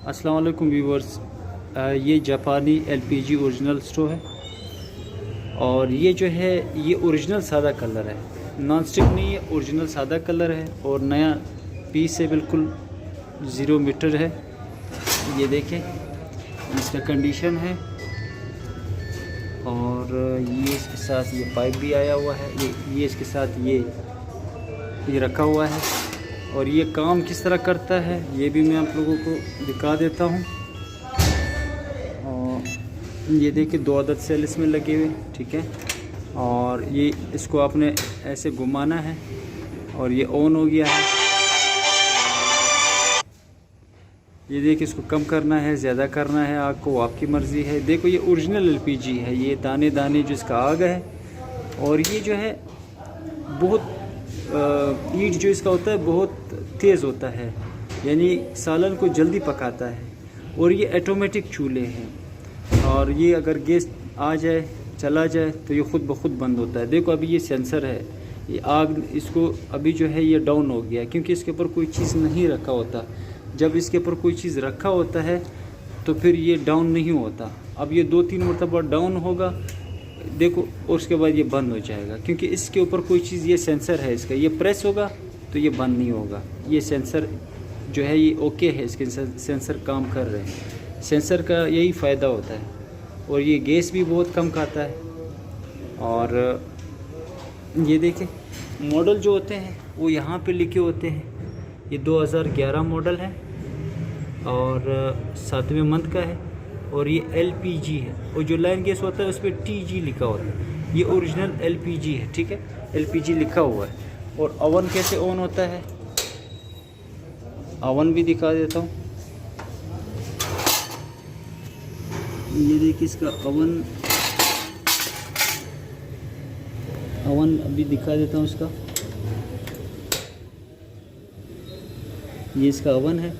अस्सलाम वालेकुम व्यूवर्स। ये जापानी एलपीजी ओरिजिनल स्टोव है और ये जो है ये ओरिजिनल सादा कलर है, नॉन स्टिक नहीं है, ओरिजिनल सादा कलर है और नया पीस है, बिल्कुल 0 मीटर है। ये देखें इसका कंडीशन है और ये इसके साथ ये पाइप भी आया हुआ है, ये इसके साथ ये रखा हुआ है और ये काम किस तरह करता है ये भी मैं आप लोगों को दिखा देता हूँ। और ये देखिए 2 अदद सेल इसमें लगे हुए, ठीक है। और ये इसको आपने ऐसे घुमाना है और ये ऑन हो गया है। ये देखिए इसको कम करना है, ज़्यादा करना है, आग को आपकी मर्ज़ी है। देखो ये ओरिजिनल एलपीजी है, ये दाने दाने जो इसका आग है और ये जो है बहुत हीट जो इसका होता है बहुत तेज़ होता है, यानी सालन को जल्दी पकाता है। और ये ऑटोमेटिक चूल्हे हैं और ये अगर गैस आ जाए चला जाए तो ये ख़ुद ब खुद बंद होता है। देखो अभी ये सेंसर है, ये आग इसको अभी जो है ये डाउन हो गया क्योंकि इसके ऊपर कोई चीज़ नहीं रखा होता। जब इसके ऊपर कोई चीज़ रखा होता है तो फिर ये डाउन नहीं होता। अब ये 2-3 मरतबा डाउन होगा देखो और उसके बाद ये बंद हो जाएगा क्योंकि इसके ऊपर कोई चीज़, ये सेंसर है इसका, ये प्रेस होगा तो ये बंद नहीं होगा। ये सेंसर जो है ये ओके है, इसके सेंसर काम कर रहे हैं। सेंसर का यही फ़ायदा होता है और ये गैस भी बहुत कम खाता है। और ये देखें मॉडल जो होते हैं वो यहाँ पे लिखे होते हैं। ये 2011 मॉडल है और 7वें मंथ का है और ये एलपीजी है और जो लाइन गैस होता है उस पर टीजी लिखा होता है। ये ओरिजिनल एलपीजी है, ठीक है, एलपीजी लिखा हुआ है। और ओवन कैसे ऑन होता है ओवन भी दिखा देता हूँ। ये देखिए इसका ओवन अभी दिखा देता हूँ इसका। ये इसका ओवन है,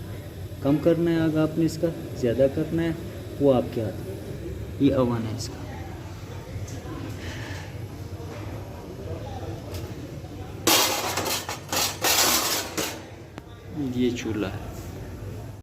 कम करना है आग आपने, इसका ज़्यादा करना है वो आपके हाथ। ये ओवन है इसका। ये चूल्हा है।